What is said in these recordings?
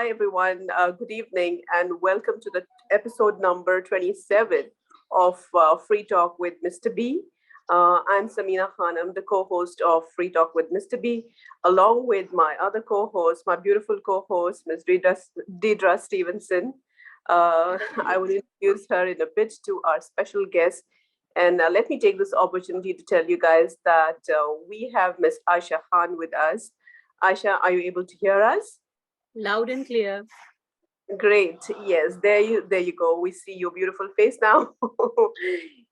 Hi, everyone. Good evening, and welcome to the episode number 27 of Free Talk with Mr. B. I'm Sameena Khanam, the co host of Free Talk with Mr. B, along with my other co host, my beautiful co host, Ms. Dedra Stevenson. I will introduce her in a bit to our special guest. And let me take this opportunity to tell you guys that we have Ms. Ayesha Khan with us. Aisha, are you able to hear us? Loud and clear. Great. Yes, there you go. We see your beautiful face now.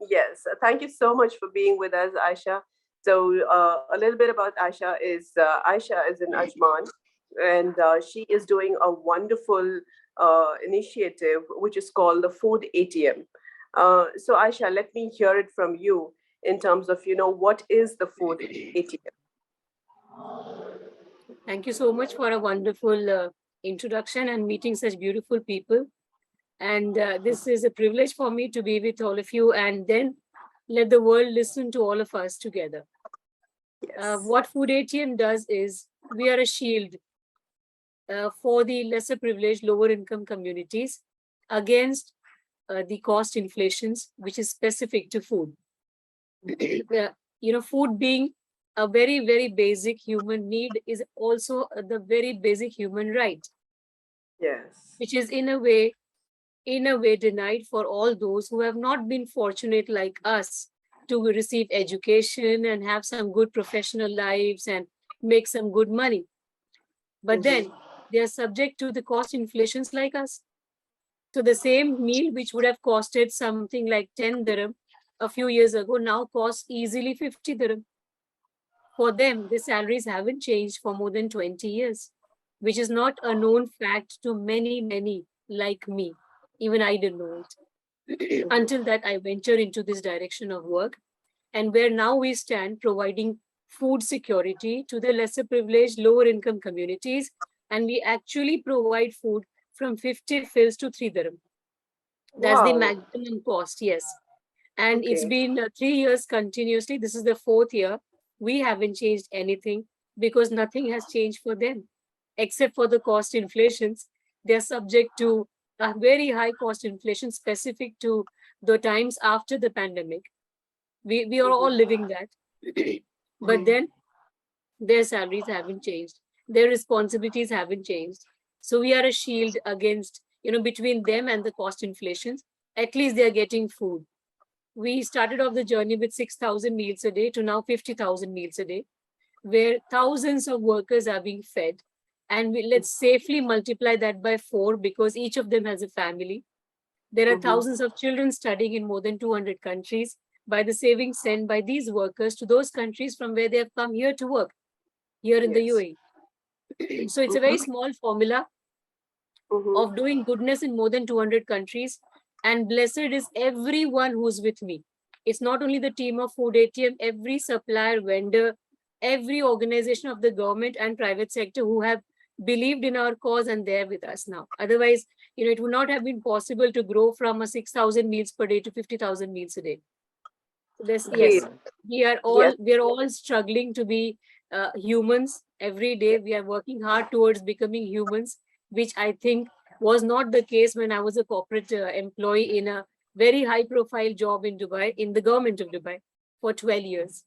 Yes. Thank you so much for being with us, Aisha. So a little bit about Aisha is Aisha is in Ajman, and she is doing a wonderful initiative which is called the Food ATM. So Aisha, let me hear it from you in terms of what is the Food ATM. Thank you so much for a wonderful introduction and meeting such beautiful people. And this is a privilege for me to be with all of you and then let the world listen to all of us together. Yes. What Food ATM does is we are a shield for the lesser privileged, lower income communities against the cost inflations, which is specific to food. Food being a very, very basic human need is also the very basic human right, Yes. which is in a way denied for all those who have not been fortunate like us to receive education and have some good professional lives and make some good money. But Mhm. then they are subject to the cost inflations like us. So the same meal, which would have costed something like 10 dirham a few years ago, now costs easily 50 dirham. For them, the salaries haven't changed for more than 20 years, which is not a known fact to many, many like me. Even I didn't know it Mhm. until that I ventured into this direction of work, and where now we stand providing food security to the lesser privileged, lower income communities. And we actually provide food from 50 fils to 3 dirham. That's the Wow. maximum cost, yes. And it's Okay. been 3 years continuously. This is the fourth year. We haven't changed anything because nothing has changed for them except for the cost inflations. They're subject to a very high cost inflation specific to the times after the pandemic. We are all Mhm. living that. But then their salaries haven't changed, their responsibilities haven't changed. So we are a shield against, between them and the cost inflations. At least they are getting food. We started off the journey with 6,000 meals a day to now 50,000 meals a day, where thousands of workers are being fed. And let's safely multiply that by four because each of them has a family. There are Mhm. thousands of children studying in more than 200 countries by the savings sent by these workers to those countries from where they have come here to work, here in the Yes. UAE. So it's a very Mhm. small formula Mhm. of doing goodness in more than 200 countries. And blessed is everyone who's with me. It's not only the team of Food ATM, every supplier, vendor, every organization of the government and private sector who have believed in our cause and they're with us now. Otherwise, it would not have been possible to grow from a 6,000 meals per day to 50,000 meals a day. So this, Great. yes, we are Yes. all struggling to be humans every day. We are working hard towards becoming humans, which I think was not the case when I was a corporate employee in a very high profile job in Dubai, in the government of Dubai for 12 years.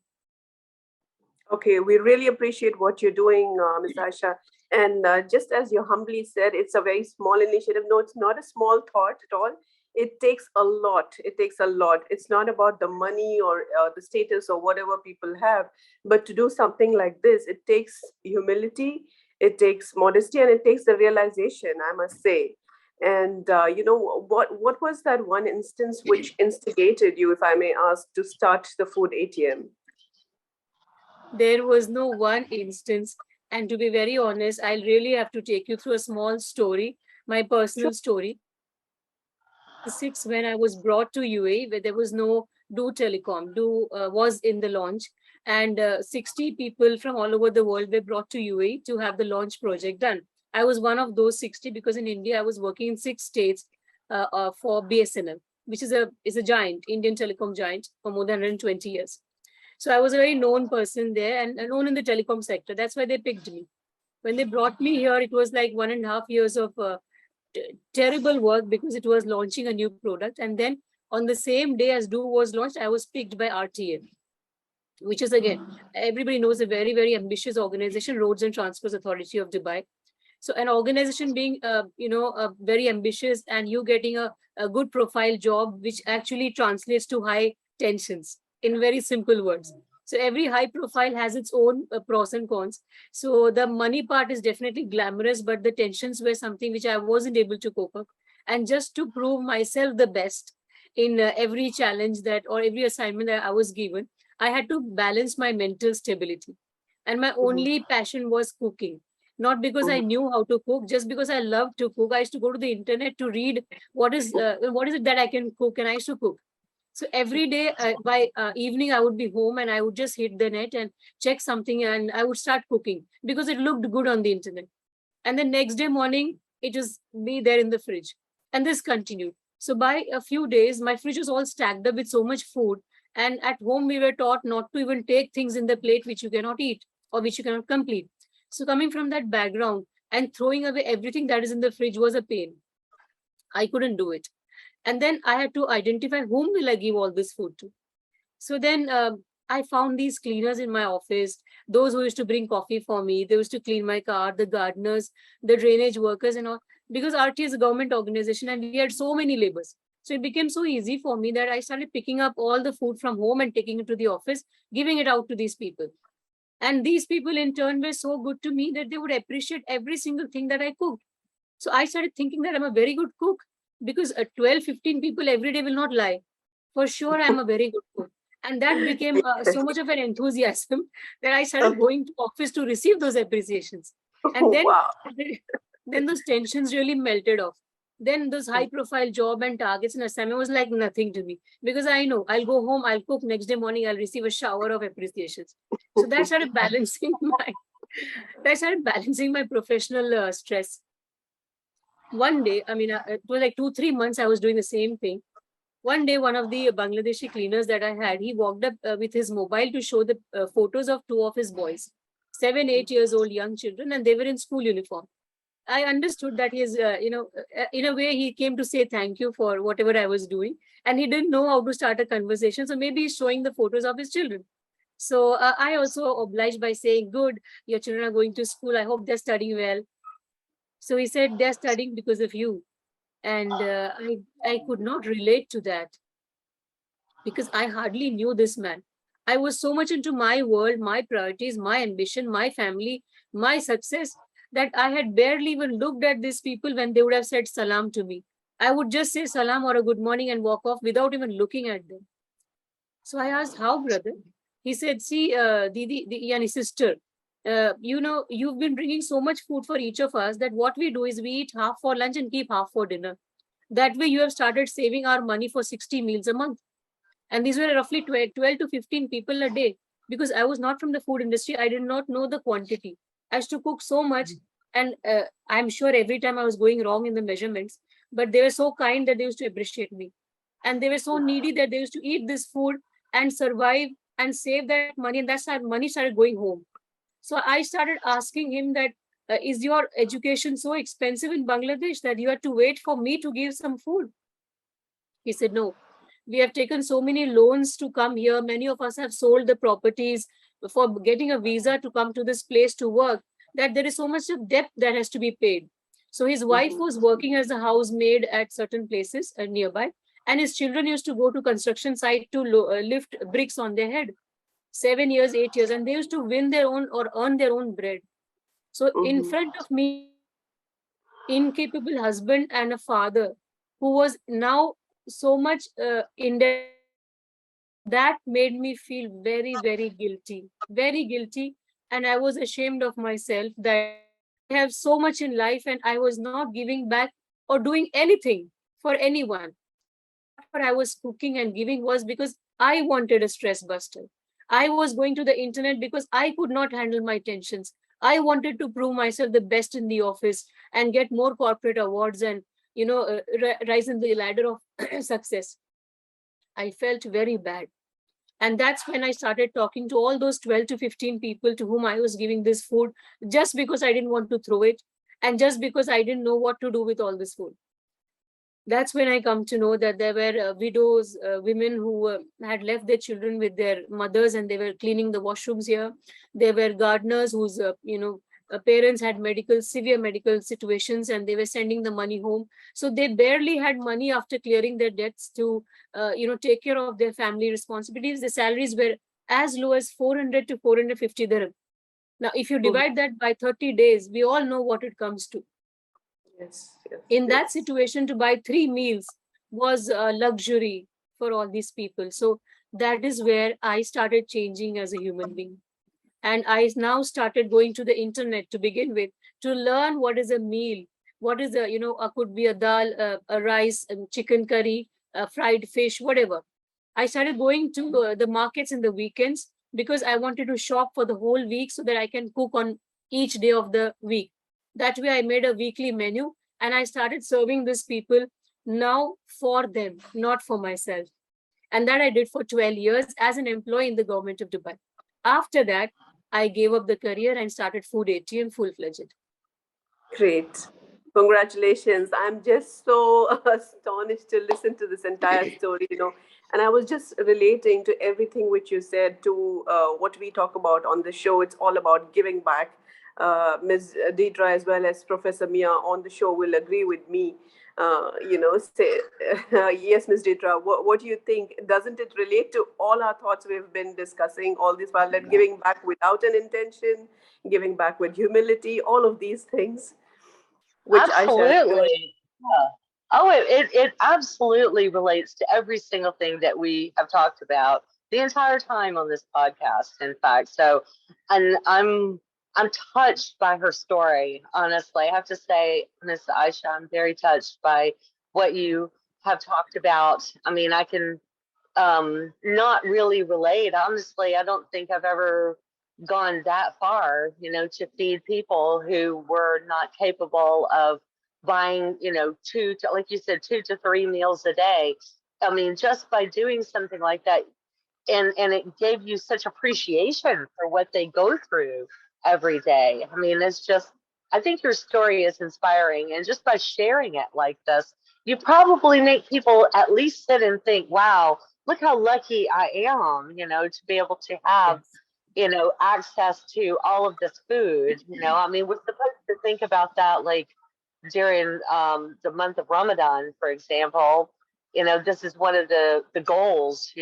Okay. We really appreciate what you're doing, Ms. Aisha. And just as you humbly said, it's a very small initiative. No, it's not a small thought at all. It takes a lot. It takes a lot. It's not about the money or the status or whatever people have, but to do something like this, it takes humility, it takes modesty, and it takes the realization, I must say. And what was that one instance which instigated you, if I may ask, to start the food ATM? There was no one instance. And to be very honest, I'll really have to take you through a small story, my Sure. personal story. 6 when I was brought to UAE, where there was no Do Telecom. Do was in the launch, and 60 people from all over the world were brought to UAE to have the launch project done. I was one of those 60 because in India I was working in 6 states for BSNL, which is a giant Indian telecom giant for more than 120 years. So I was a very known person there and known in the telecom sector. That's why they picked me. When they brought me here, it was like 1.5 years of terrible work because it was launching a new product. And then on the same day as Do was launched, I was picked by RTA, which is, again, everybody knows, a very, very ambitious organization, Roads and Transport Authority of Dubai. So an organization being, very ambitious, and you getting a good profile job, which actually translates to high tensions in very simple words. So every high profile has its own pros and cons. So the money part is definitely glamorous, but the tensions were something which I wasn't able to cope up. And just to prove myself the best in every challenge that, or every assignment that I was given, I had to balance my mental stability. And my mhm, only passion was cooking. Not because I mhm, knew how to cook, just because I loved to cook. I used to go to the internet to read what is it that I can cook, and I used to cook. So every day by evening, I would be home and I would just hit the net and check something, and I would start cooking because it looked good on the internet. And the next day morning, it was be there in the fridge. And this continued. So by a few days, my fridge was all stacked up with so much food. And at home, we were taught not to even take things in the plate which you cannot eat or which you cannot complete. So coming from that background and throwing away everything that is in the fridge was a pain. I couldn't do it. And then I had to identify whom will I give all this food to. So then I found these cleaners in my office, those who used to bring coffee for me, they used to clean my car, the gardeners, the drainage workers, and all. Because RT is a government organization and we had so many labors. So it became so easy for me that I started picking up all the food from home and taking it to the office, giving it out to these people. And these people in turn were so good to me that they would appreciate every single thing that I cooked. So I started thinking that I'm a very good cook, because 12, 15 people every day will not lie. For sure, I'm a very good cook. And that became so much of an enthusiasm that I started mhm. going to office to receive those appreciations. And Oh, then, wow. then those tensions really melted off. Then those high profile job and targets and assignment was like nothing to me, because I know I'll go home, I'll cook, next day morning, I'll receive a shower of appreciations. So that started balancing my professional stress. One day, I mean, it was like 2, 3 months I was doing the same thing. One day, one of the Bangladeshi cleaners that I had, he walked up with his mobile to show the photos of two of his boys, 7, 8 years old young children, and they were in school uniform. I understood that he's, in a way, he came to say thank you for whatever I was doing, and he didn't know how to start a conversation. So maybe he's showing the photos of his children. So I also obliged by saying, "Good, your children are going to school. I hope they're studying well." So he said, "They're studying because of you." And I could not relate to that because I hardly knew this man. I was so much into my world, my priorities, my ambition, my family, my success, that I had barely even looked at these people when they would have said salam to me. I would just say salam or a good morning and walk off without even looking at them. So I asked, "How, brother?" He said, "See, Didi, yani sister, you've been bringing so much food for each of us that what we do is we eat half for lunch and keep half for dinner. That way, you have started saving our money for 60 meals a month." And these were roughly 12 to 15 people a day. Because I was not from the food industry, I did not know the quantity. I used to cook so much, and I'm sure every time I was going wrong in the measurements, but they were so kind that they used to appreciate me. And they were so needy that they used to eat this food and survive and save that money. And that's how money started going home. So I started asking him that, is your education so expensive in Bangladesh that you had to wait for me to give some food? He said, "No, we have taken so many loans to come here. Many of us have sold the properties for getting a visa to come to this place to work, that there is so much of debt that has to be paid." So his wife Mhm, was working as a housemaid at certain places nearby, and his children used to go to construction site to lift bricks on their head. 7 years, 8 years, and they used to win their own or earn their own bread. So in mhm, front of me, incapable husband and a father who was now so much indebted to me, that made me feel very, very guilty. And I was ashamed of myself that I have so much in life and I was not giving back or doing anything for anyone. And whatever I was cooking and giving was because I wanted a stress buster. I was going to the internet because I could not handle my tensions. I wanted to prove myself the best in the office and get more corporate awards and, rise in the ladder of success. I felt very bad. And that's when I started talking to all those 12 to 15 people to whom I was giving this food, just because I didn't want to throw it, and just because I didn't know what to do with all this food. That's when I come to know that there were widows, women who had left their children with their mothers, and they were cleaning the washrooms here. There were gardeners whose parents had severe medical situations, and they were sending the money home. So they barely had money after clearing their debts to take care of their family responsibilities. The salaries were as low as 400 to 450 dirham. Now, if you Mhm. divide that by 30 days, we all know what it comes to. Yes, yes, In that yes. situation, to buy 3 meals was a luxury for all these people. So that is where I started changing as a human being. And I now started going to the internet to begin with, to learn what is a meal, what is could be a dal, a rice, and chicken curry, fried fish, whatever. I started going to the markets in the weekends because I wanted to shop for the whole week so that I can cook on each day of the week. That way, I made a weekly menu and I started serving these people now for them, not for myself. And that I did for 12 years as an employee in the government of Dubai. After that, I gave up the career and started Food ATM full fledged. Great. Congratulations. I'm just so astonished to listen to this entire story, And I was just relating to everything which you said to what we talk about on the show. It's all about giving back. Ms. Dedra, as well as Professor Mia on the show, will agree with me. Say, yes, Ms. Dedra, what do you think? Doesn't it relate to all our thoughts we've been discussing all this while, that giving back without an intention, giving back with humility, all of these things, which Aisha is doing. Absolutely. Yeah. Oh, it absolutely relates to every single thing that we have talked about the entire time on this podcast, in fact. So, and I'm touched by her story, honestly. I have to say, Miss Aisha, I'm very touched by what you have talked about. I mean, I can not really relate. Honestly, I don't think I've ever gone that far, to feed people who were not capable of buying, like you said, 2 to 3 meals a day. I mean, just by doing something like that, and it gave you such appreciation for what they go through every day. I mean, it's just, I think your story is inspiring, and just by sharing it like this, you probably make people at least sit and think, wow, look how lucky I am, to be able to have, Yes. access to all of this food. I mean, we're supposed to think about that like during the month of Ramadan, for example. This is one of the goals,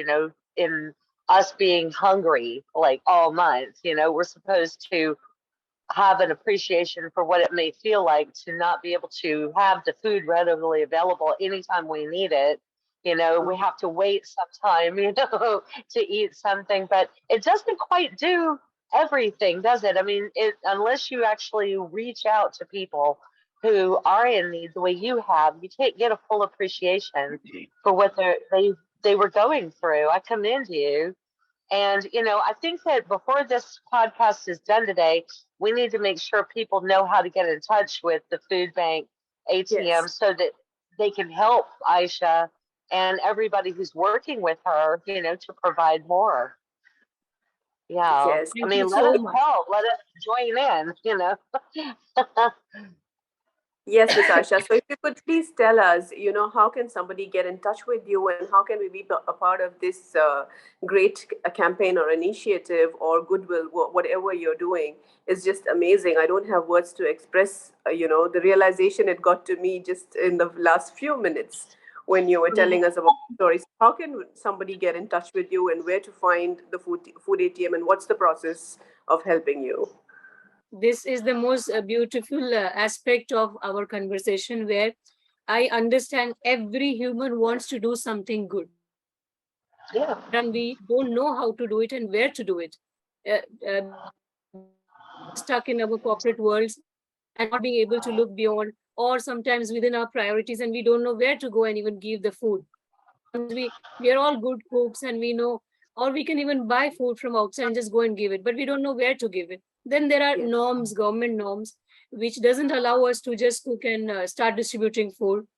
in us being hungry like all month. We're supposed to have an appreciation for what it may feel like to not be able to have the food readily available anytime we need it. We have to wait some time, to eat something, but it doesn't quite do everything, does it? I mean, unless you actually reach out to people who are in need the way you have, you can't get a full appreciation for what they were going through. I commend you. And, I think that before this podcast is done today, we need to make sure people know how to get in touch with the food bank ATM Yes, so that they can help Aisha and everybody who's working with her, to provide more. Yeah. yes. I Thank you mean, let so us much. help. Let us join in. Yes, Ms. Asha. So if you could please tell us, how can somebody get in touch with you, and how can we be a part of this great campaign or initiative or goodwill, whatever you're doing is just amazing. I don't have words to express, the realization it got to me just in the last few minutes when you were telling us about stories. How can somebody get in touch with you, and where to find the food ATM, and what's the process of helping you? This is the most beautiful aspect of our conversation, where I understand every human wants to do something good, Yeah. and we don't know how to do it and where to do it, because we are stuck in our corporate worlds and not being able to look beyond, or sometimes within our priorities, and we don't know where to go and even give the food. Sometimes we are all good cooks and we know, or we can even buy food from outside and just go and give it, but we don't know where to give it. Then there are Yes, norms, government norms, which doesn't allow us to just cook and start distributing food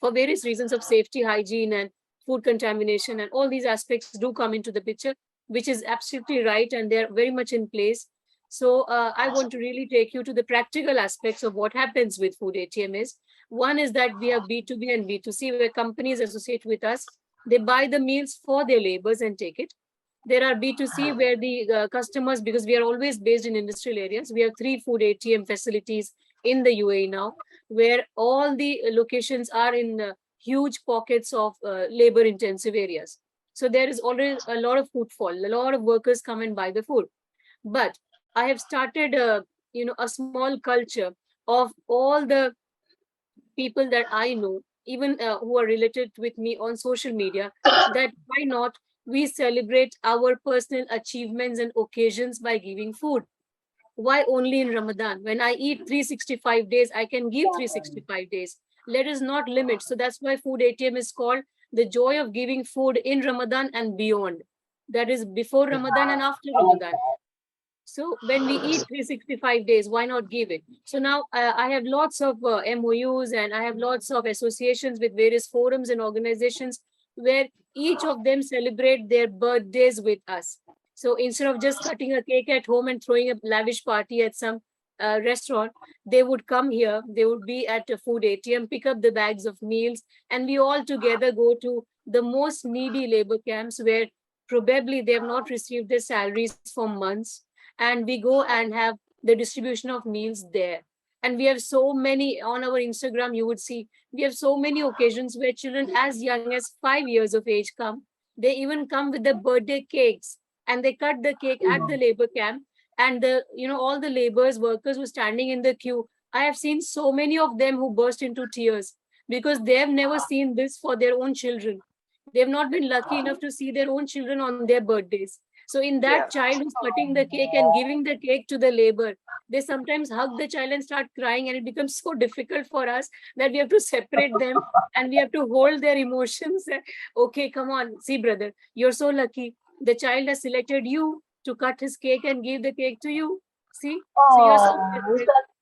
for various reasons of safety, hygiene, and food contamination, and all these aspects do come into the picture, which is absolutely right, and they're very much in place. So I want to really take you to the practical aspects of what happens with food ATM is. One is that we have B2B and B2C, where companies associate with us. They buy the meals for their labors and take it. There are B2C, where the customers, because we are always based in industrial areas, we have 3 food ATM facilities in the UAE now, where all the locations are in huge pockets of labor intensive areas. So there is already a lot of footfall, a lot of workers come and buy the food. But I have started a small culture of all the people that I know, even who are related with me on social media, that why not we celebrate our personal achievements and occasions by giving food? Why only in Ramadan? When I eat 365 days, I can give 365 days. Let us not limit. So that's why Food ATM is called the joy of giving food in Ramadan and beyond. That is before Ramadan and after Ramadan. So when we eat 365 days, why not give it? So now I have lots of MOUs, and I have lots of associations with various forums and organizations where each of them celebrate their birthdays with us. So instead of just cutting a cake at home and throwing a lavish party at some restaurant, they would come here, they would be at a food ATM, pick up the bags of meals, and we all together go to the most needy labor camps where probably they have not received their salaries for months, and we go and have the distribution of meals there. And we have so many on our Instagram, you would see, we have so many occasions where children as young as 5 years of age come. They even come with the birthday cakes, and they cut the cake at the labor camp. And all the laborers, workers who are standing in the queue, I have seen so many of them who burst into tears because they have never seen this for their own children. They've not been lucky enough to see their own children on their birthdays. So in that Yeah. child who's cutting the cake and giving the cake to the labor, they sometimes hug the child and start crying, and it becomes so difficult for us that we have to separate them and we have to hold their emotions. Okay, come on, see, brother, you're so lucky. The child has selected you to cut his cake and give the cake to you. See, so you're so Oh, blessed. that's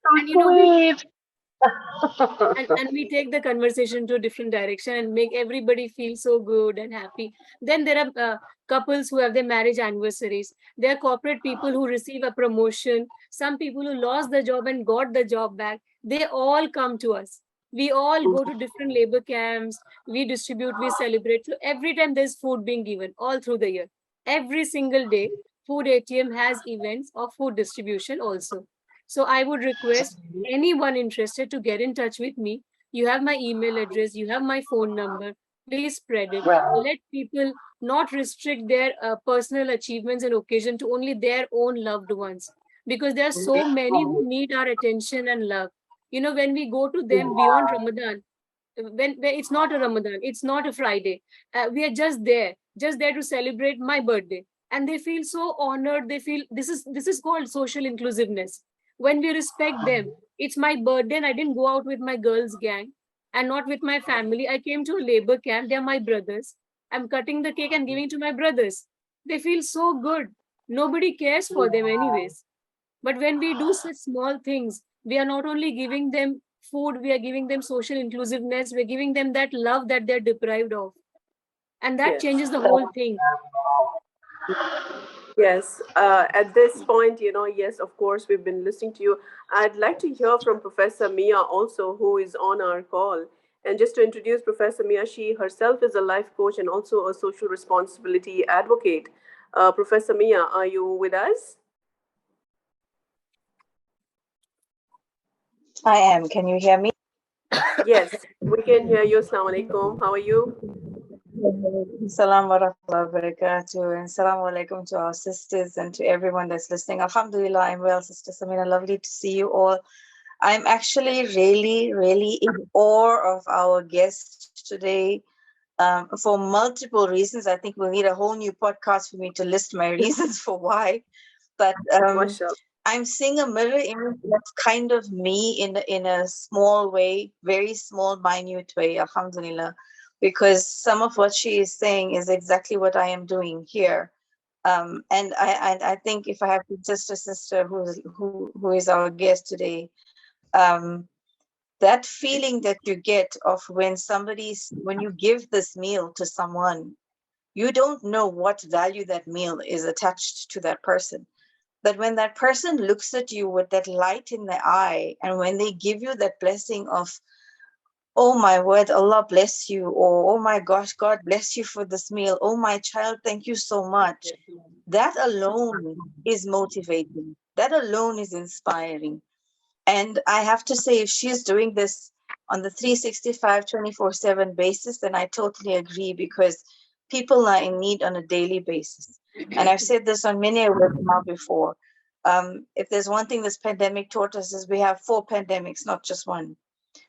And so and we take the conversation to a different direction and make everybody feel so good and happy. Then there are couples who have their marriage anniversaries. There are corporate people who receive a promotion, some people who lost the job and got the job back. They all come to us. We all go to different labor camps, we distribute, we celebrate. So every time there's food being given all through the year, every single day, food ATM has events of food distribution also. So I would request anyone interested to get in touch with me. You have my email address, you have my phone number. Please spread it. right. Let people not restrict their personal achievements and occasion to only their own loved ones, because there are so many who need our attention and love. When we go to them beyond Ramadan, when it's not a Ramadan, it's not a Friday, we are just there to celebrate my birthday, and they feel so honored. They feel this is called social inclusiveness. When we respect them, it's my birthday and I didn't go out with my girls gang and not with my family. I came to a labor camp. They're my brothers. I'm cutting the cake and giving to my brothers. They feel so good. Nobody cares for them anyways. But when we do such small things, we are not only giving them food, we are giving them social inclusiveness, we're giving them that love that they're deprived of. And that Yes. changes the whole thing. Yes. At this point, yes, of course, we've been listening to you. I'd like to hear from Professor Mia also, who is on our call. And just to introduce Professor Mia, she herself is a life coach and also a social responsibility advocate. Professor Mia, are you with us? I am. Can you hear me? Yes, we can hear you. Assalamu alaikum. How are you? Salam wa rahmatullahi wa barakatuh. And salam alaikum to our sisters and to everyone that's listening. Alhamdulillah, I'm well, Sister Sameena. Lovely to see you all. I'm actually really, really in awe of our guest today for multiple reasons. I think we'll need a whole new podcast for me to list my reasons for why. But Mashallah. I'm seeing a mirror image that's kind of me in a small way, very small, minute way, alhamdulillah, because some of what she is saying is exactly what I am doing here. And I think if I have to just a sister who is our guest today, that feeling that you get of when you give this meal to someone, you don't know what value that meal is attached to that person. But when that person looks at you with that light in their eye, and when they give you that blessing of, oh my word, Allah bless you, or oh my gosh, God bless you for this meal, oh my child, thank you so much, that alone is motivating. That alone is inspiring. And I have to say, if she's doing this on the 365, 24/7 basis, then I totally agree, because people are in need on a daily basis. And I've said this on many a webinar before. If there's one thing this pandemic taught us, is we have 4 pandemics, not just one.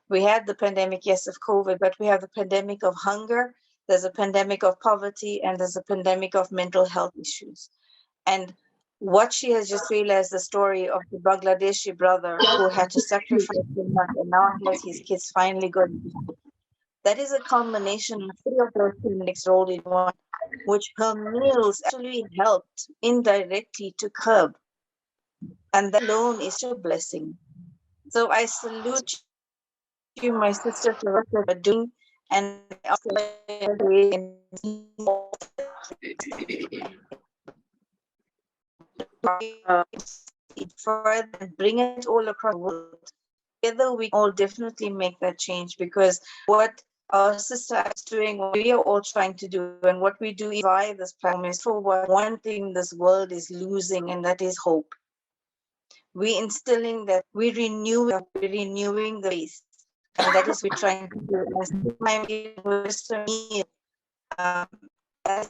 We had the pandemic, yes, of COVID, but we have the pandemic of hunger, there's a pandemic of poverty, and there's a pandemic of mental health issues. And what she has just realized, the story of the Bangladeshi brother who had to sacrifice his life, and now he has his kids finally going to school. That is a combination of 3 of those pandemics rolled in one, which her meals actually helped indirectly to curb. And that alone is a blessing. So I salute you, my sister, for what you're doing. And I also further and bring it all across the world. Together, we all definitely make that change, because what our sister is doing, what we are all trying to do, and what we do via this platform is for one thing this world is losing, and that is hope. We instilling that, we're renewing the face, and that is what we're trying to do. As my meal, as I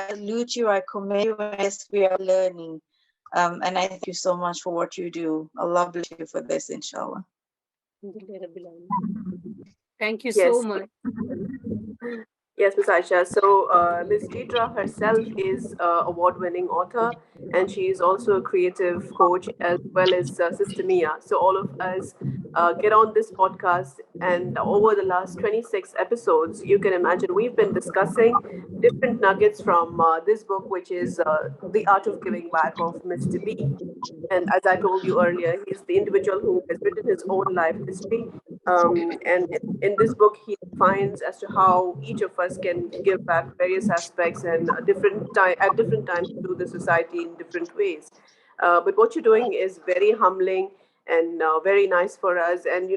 salute you, I commend you, as we are learning. And I thank you so much for what you do. Allah bless you for this, inshallah. Thank you so much. Yes, Ms. Ayesha. So, Ms. Dedra herself is an award-winning author, and she is also a creative coach, as well as Sister Mia. So, all of us get on this podcast, and over the last 26 episodes, you can imagine we've been discussing different nuggets from this book, which is The Art of Giving Back of Mr. B. And as I told you earlier, he's the individual who has written his own life history. And in this book, he defines as to how each of us can give back various aspects and at different times to the society in different ways. But what you're doing is very humbling and very nice for us. And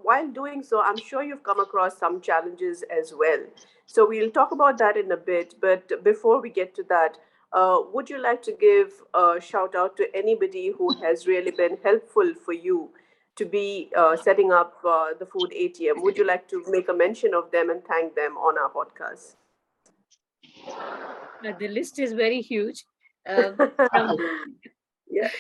while doing so, I'm sure you've come across some challenges as well. So we'll talk about that in a bit. But before we get to that, would you like to give a shout out to anybody who has really been helpful for you to be setting up the food ATM? Would you like to make a mention of them and thank them on our podcast? The list is very huge. From Yes.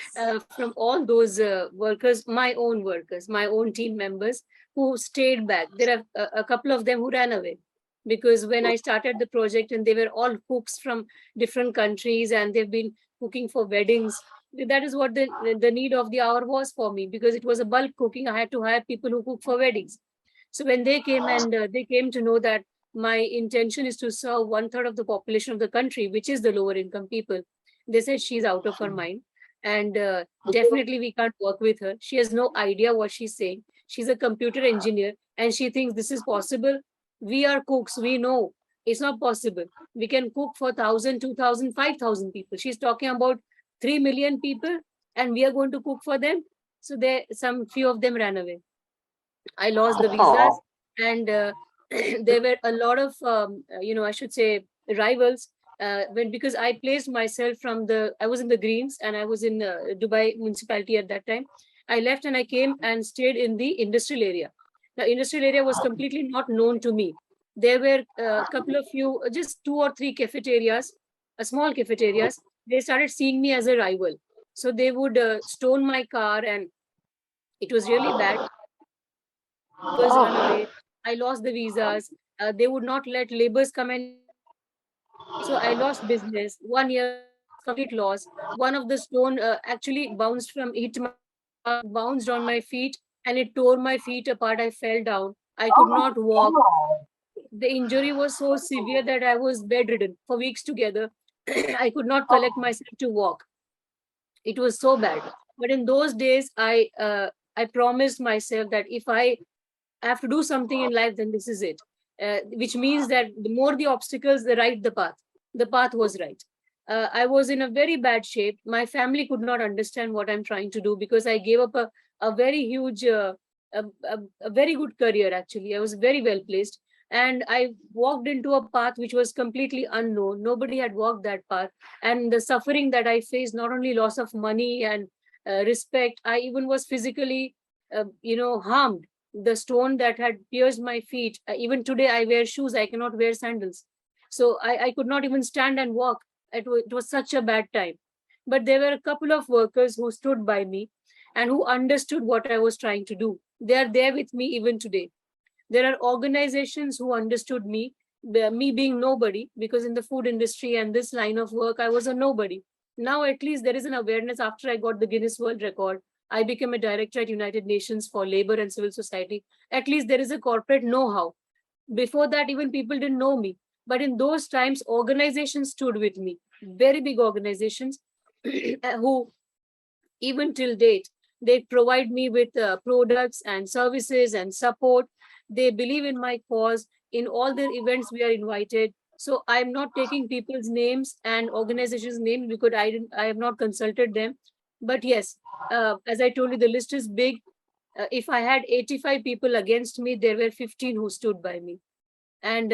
From all those workers, my own team members who stayed back. There are a couple of them who ran away, because when I started the project, and they were all cooks from different countries, and they've been cooking for weddings. That is what the need of the hour was for me, because it was a bulk cooking. I had to hire people who cook for weddings. So when they came, and they came to know that my intention is to serve 1/3 of the population of the country, which is the lower income people, they said she's out of her mind, and definitely we can't work with her. She has no idea what she's saying. She's a computer engineer, and she thinks this is possible. We are cooks, we know it's not possible. We can cook for 1,000, 2,000, 5,000 people. She's talking about 3 million people, and we are going to cook for them. So some few of them ran away. I lost the visas, and there were a lot of I should say rivals, because I placed myself I was in the Greens, and I was in Dubai municipality at that time. I left and I came and stayed in the industrial area. The industrial area was completely not known to me. There were a couple of just 2 or 3 cafeterias, small cafeterias. They started seeing me as a rival. So they would stone my car, and it was really bad. Run away. I lost the visas. They would not let laborers come and eat my food. So I lost business. 1 year was complete loss. One of the stone actually hit my car, bounced on my feet, and it tore my feet apart. I fell down. I could not walk. The injury was so severe that I was bedridden for weeks together. I could not collect myself to walk. It was so bad. But in those days, I promised myself that if I have to do something in life, then this is it. Which means that the more the obstacles, the right the path. The path was right. I was in a very bad shape. My family could not understand what I'm trying to do because I gave up a very huge, a very good career, actually. I was very well placed. And I walked into a path which was completely unknown. Nobody had walked that path. And the suffering that I faced, not only loss of money and respect, I even was physically, harmed. The stone that had pierced my feet, even today I wear shoes, I cannot wear sandals. So I could not even stand and walk. It was such a bad time. But there were a couple of workers who stood by me and who understood what I was trying to do. They are there with me even today. There are organizations who understood me, me being nobody, because in the food industry and this line of work, I was a nobody. Now, at least there is an awareness after I got the Guinness World Record. I became a director at United Nations for Labor and Civil Society. At least there is a corporate know how. Before that, even people didn't know me. But in those times, organizations stood with me, very big organizations who even till date, they provide me with products and services and support. They believe in my cause. In all their events, we are invited. So I'm not taking people's names and organizations' names because I have not consulted them. But yes, as I told you, the list is big. If I had 85 people against me, there were 15 who stood by me. And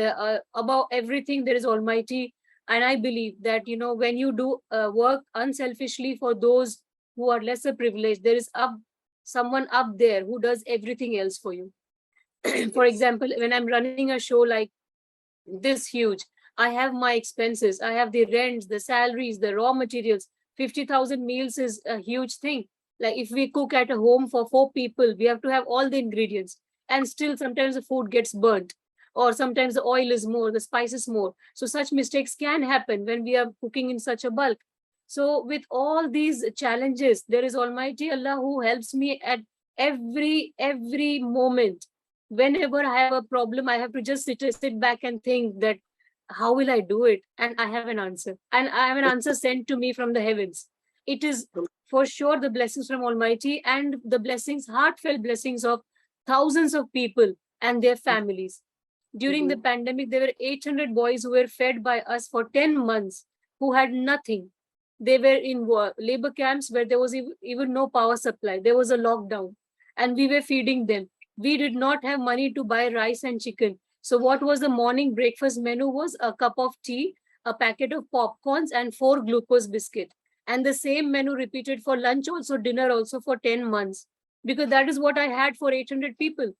above everything, there is Almighty. And I believe that, when you do work unselfishly for those who are lesser privileged, there is someone up there who does everything else for you. For example, when I'm running a show like this huge, I have my expenses, I have the rents, the salaries, the raw materials. 50,000 meals is a huge thing. Like if we cook at a home for 4 people, we have to have all the ingredients. And still sometimes the food gets burnt, or sometimes the oil is more, the spice is more. So such mistakes can happen when we are cooking in such a bulk. So with all these challenges, there is Almighty Allah who helps me at every moment. Whenever I have a problem, I have to just sit back and think that how will I do it? And I have an answer. And I have an answer sent to me from the heavens. It is for sure the blessings from Almighty and the blessings, heartfelt blessings of thousands of people and their families. During the pandemic, there were 800 boys who were fed by us for 10 months who had nothing. They were in labor camps where there was even no power supply. There was a lockdown and we were feeding them. We did not have money to buy rice and chicken. So what was the morning breakfast menu was a cup of tea, a packet of popcorns and 4 glucose biscuit. And the same menu repeated for lunch also, dinner also for 10 months, because that is what I had for 800 people.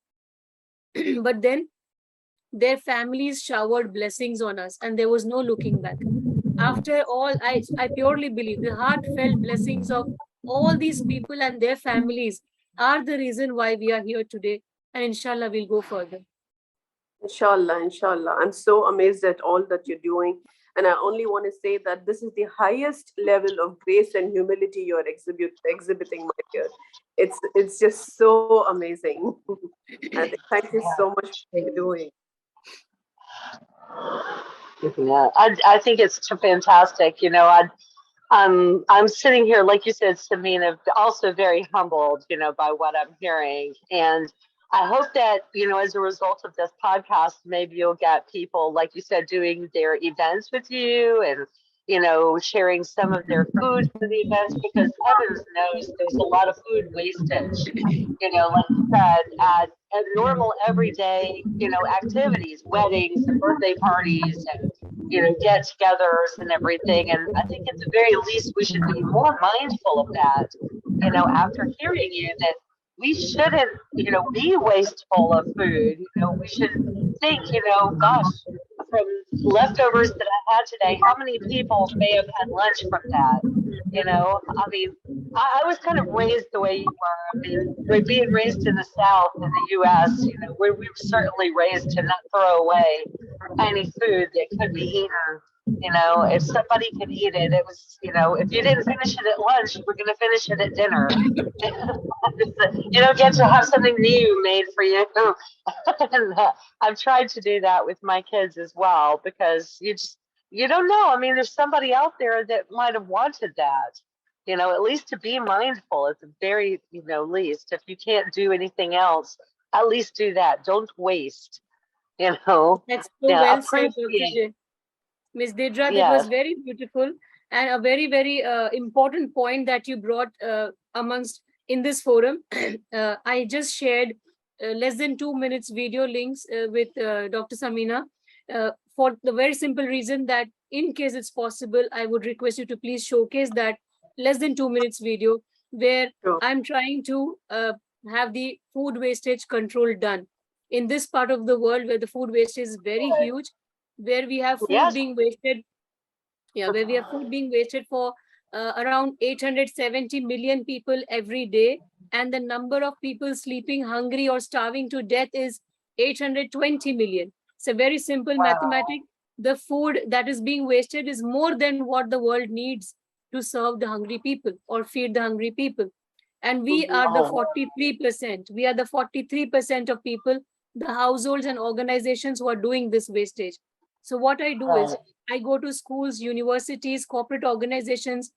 But then their families showered blessings on us and there was no looking back. After all, I purely believe the heartfelt blessings of all these people and their families are the reason why we are here today. And inshallah, we'll go further. Inshallah, inshallah. I'm so amazed at all that you're doing. And I only want to say that this is the highest level of grace and humility you're exhibiting, my dear. It's just so amazing. And thank you so much for what you're doing. Yeah, I think it's fantastic. I'm sitting here, like you said, Sameena, also very humbled, by what I'm hearing. And I hope that, as a result of this podcast, maybe you'll get people, like you said, doing their events with you and, sharing some of their food for the events, because heavens knows there's a lot of food wastage, like you said, at normal everyday, activities, weddings and birthday parties and, get-togethers and everything. And I think at the very least, we should be more mindful of that, after hearing you, that we shouldn't, be wasteful of food. We should think, gosh, from leftovers that I had today, how many people may have had lunch from that? I mean, I was kind of raised the way you were. I mean, we're being raised in the South in the U.S., we were certainly raised to not throw away any food that could be eaten. If somebody could eat it, it was, if you didn't finish it at lunch, you were going to finish it at dinner. You don't get to have something new made for you. And, I've tried to do that with my kids as well, because you don't know. I mean, there's somebody out there that might have wanted that. at least to be mindful at the very, least. If you can't do anything else, at least do that. Don't waste, That's so well said, Dr. appreciate. J. Miss Dedra, that was Yes. very beautiful and a very, very important point that you brought amongst in this forum. I just shared less than 2 minutes video links with Dr. Sameena for the very simple reason that in case it's possible, I would request you to please showcase that less than 2 minutes video where Sure. I'm trying to have the food wastage control done. In this part of the world where the food wastage is very huge, where we have food Yes. being wasted, where we have food being wasted for around 870 million people every day, and the number of people sleeping hungry or starving to death is 820 million. It's a very simple Wow. mathematic. The food that is being wasted is more than what the world needs to serve the hungry people or feed the hungry people. And we Mhm. are the Oh, 43%. We are the 43% of people, the households and organizations who are doing this wastage. So what I do is right. I go to schools, universities, corporate organizations,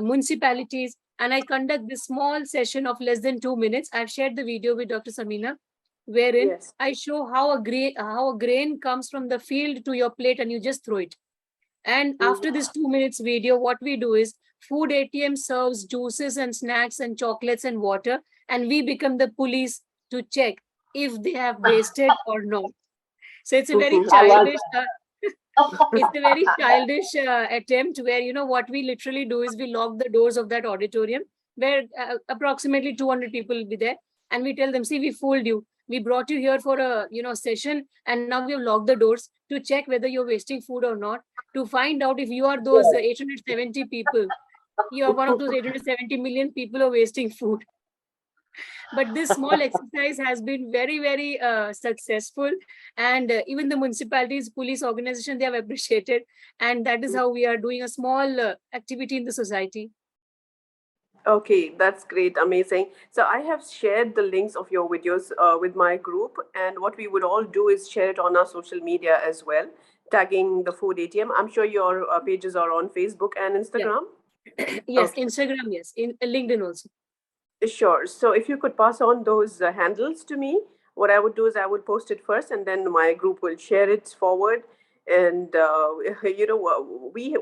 municipalities, and I conduct this small session of less than 2 minutes. I've shared the video with Dr. Sameena, wherein Yes. I show how a grain comes from the field to your plate and you just throw it. And Mhm. after this 2 minutes video, what we do is food ATM serves juices and snacks and chocolates and water, and we become the police to check if they have wasted or not. So it's a very Mhm. I love childish. It's a very childish attempt where what we literally do is we lock the doors of that auditorium where approximately 200 people will be there, and we tell them, see, we fooled you. We brought you here for a session, and now we have locked the doors to check whether you're wasting food or not, to find out if you are those that. 870 people. You are one of those 870 million people who are wasting food. But this small exercise has been very, very successful, and even the municipalities, police organization, they have appreciated, and that is how we are doing a small activity in the society. Okay, that's great, amazing. So I have shared the links of your videos with my group, and what we would all do is share it on our social media as well, tagging the Food ATM. I'm sure your pages are on Facebook and Yeah. Instagram. Yes, Okay, Instagram, yes, in LinkedIn also. sure. So if you could pass on those handles to me, what I would do is I would post it first, and then my group will share it forward. And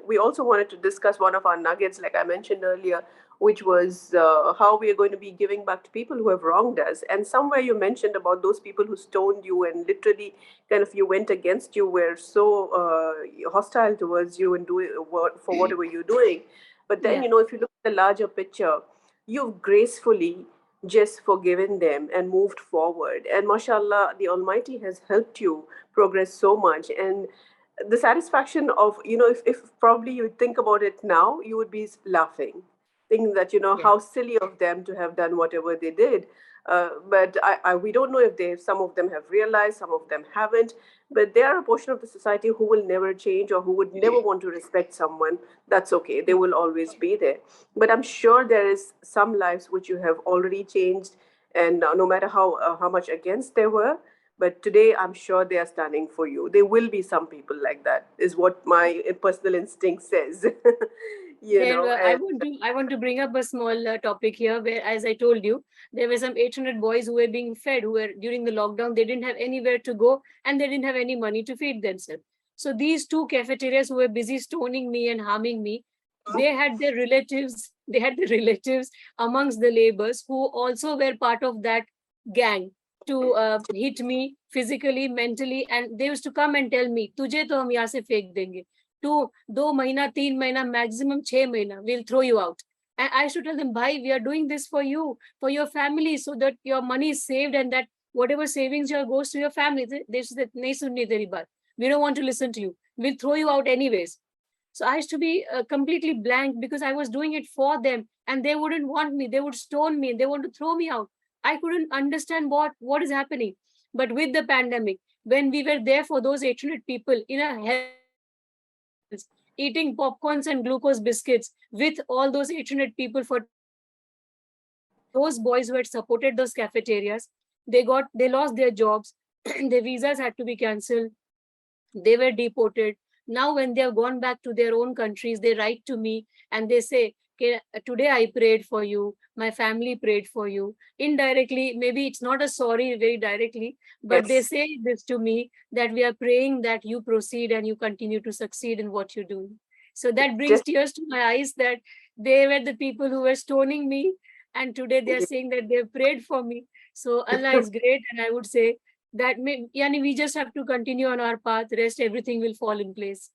we also wanted to discuss one of our nuggets, like I mentioned earlier, which was how we are going to be giving back to people who have wronged us. And somewhere you mentioned about those people who stoned you and literally kind of you went against you, were so hostile towards you and doing for whatever you're doing. But then, Yeah, if you look at the larger picture, you've gracefully just forgiven them and moved forward. And mashallah, the Almighty has helped you progress so much. And the satisfaction of, if probably you think about it now, you would be laughing, thinking that, yeah, how silly of them to have done whatever they did. But we don't know if some of them have realized, some of them haven't. But they are a portion of the society who will never change or who would never want to respect someone. That's okay. They will always be there. But I'm sure there is some lives which you have already changed, and no matter how much against they were, but today I'm sure they are standing for you. There will be some people like that, is what my personal instinct says. there And I want to bring up a small topic here where, as I told you, there were some 800 boys who were being fed, who were during the lockdown, they didn't have anywhere to go and they didn't have any money to feed themselves. So these two cafeterias who were busy stoning me and harming me, they had the relatives amongst the laborers who also were part of that gang to hit me physically, mentally, and they used to come and tell me, तुझे तो हम यहाँ से फेंक देंगे, तू 2 महीना 3 महीना maximum 6 महीना, we'll throw you out. And I should tell them, bhai, we are doing this for you, for your family, so that your money is saved and that whatever savings your goes to your family. They said, nahi sunni teri baat, we don't want to listen to you, we'll throw you out anyways. So I used to be completely blank because I was doing it for them and they wouldn't want me. They would stone me. They want to throw me out. I couldn't understand what is happening. But with the pandemic, when we were there for those 800 people in a healthy hotels, eating popcorns and glucose biscuits with all those 800 people for 2 months, those boys who had supported those cafeterias, they lost their jobs, their visas had to be cancelled, they were deported. Now when they have gone back to their own countries, they write to me and they say, okay, today I prayed for you, my family prayed for you. Indirectly, maybe it's not a sorry very directly, but they Yes. say this to me, that we are praying that you proceed and you continue to succeed in what you do. So that brings Just, tears to my eyes, that they were the people who were stoning me, and today they are saying that they prayed for me. So Allah is great, and I would say that yani we just have to continue on our path. Rest, everything will fall in place.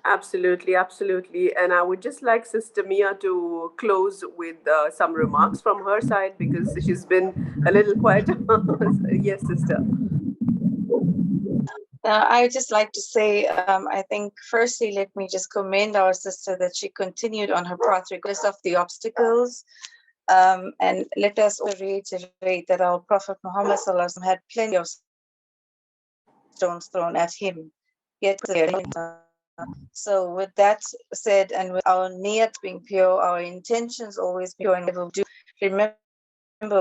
absolutely, absolutely. And I would just like Sister Mia to close with some remarks from her side because she's been a little quiet. Yes, Sister. I would just like to say, I think firstly, let me just commend our sister that she continued on her path regardless of the obstacles. And let us also reiterate that our Prophet Muhammad SAW had plenty of stones thrown at him. Yet, so with that said, and with our niyat being pure, our intentions always pure, and we will do. Remember,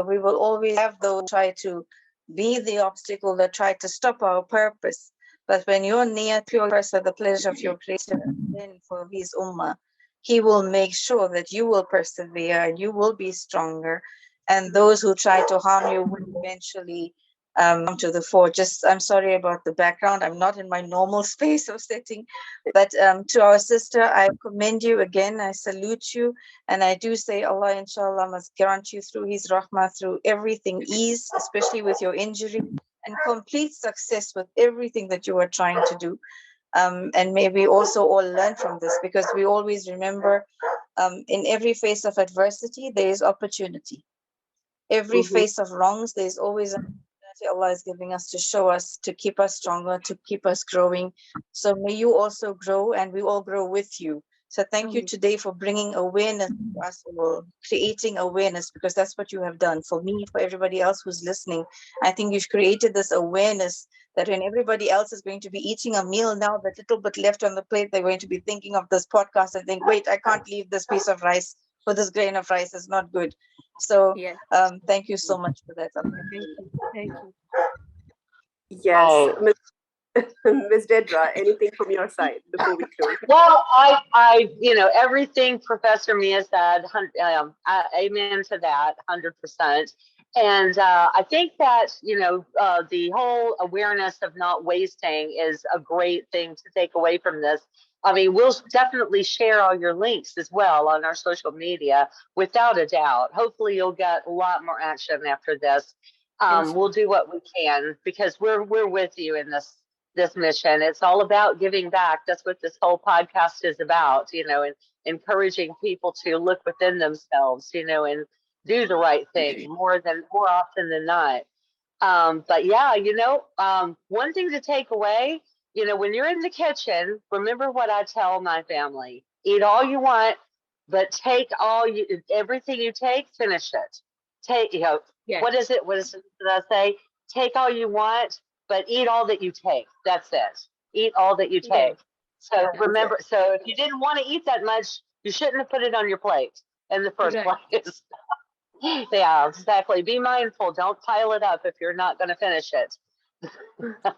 we will always have those who try to be the obstacle that try to stop our purpose. But when your niyat pure for the pleasure of your Creator, then for His ummah, He will make sure that you will persevere and you will be stronger. And those who try to harm you will eventually come to the fore. Just, I'm sorry about the background. I'm not in my normal space of setting. But to our sister, I commend you again. I salute you. And I do say Allah, inshallah, must grant you through His rahmah, through everything, ease, especially with your injury, and complete success with everything that you are trying to do. And may we also all learn from this, because we always remember in every face of adversity, there is opportunity. Every Mhm. face of wrongs, there is always an opportunity Allah is giving us to show us, to keep us stronger, to keep us growing. So may you also grow, and we all grow with you. So thank you today for bringing awareness to us, or creating awareness, because that's what you have done for me, for everybody else who's listening. I think you've created this awareness that when everybody else is going to be eating a meal now, that little bit left on the plate, they're going to be thinking of this podcast and think, wait, I can't leave this piece of rice for this grain of rice. It's not good. So Yes. thank you so much for that. Thank you. Thank you. Yes, Right. Miss Dedra, anything from your side before we close? Well, everything Professor Mia said, amen to that, 100%. And I think that, the whole awareness of not wasting is a great thing to take away from this. I mean, we'll definitely share all your links as well on our social media, without a doubt. Hopefully you'll get a lot more action after this. We'll do what we can, because we're with you in this mission. It's all about giving back. That's what this whole podcast is about, and encouraging people to look within themselves, and do the right thing more often than not. But yeah, one thing to take away, when you're in the kitchen, remember what I tell my family: eat all you want, but everything you take, finish it. Take, Yes. what is it? Did I say? Take all you want, but eat all that you take. That's it. Eat all that you take. Yes. So Yes. remember, so if you didn't want to eat that much, you shouldn't have put it on your plate in the first Right. place. Yeah, exactly. Be mindful. Don't pile it up if you're not going to finish it.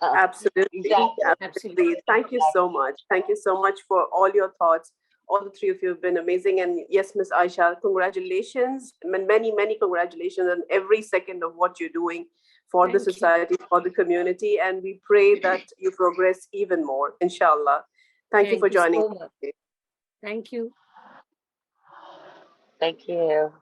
Absolutely, Exactly. absolutely. Thank you so much. Thank you so much for all your thoughts. All the three of you have been amazing. And yes, Miss Aisha, congratulations. Many, many congratulations on every second of what you're doing for the Thank you. society, for the community. And we pray that you progress even more, inshallah. Thank you for Thank you joining so us much. today. Thank you. Thank you.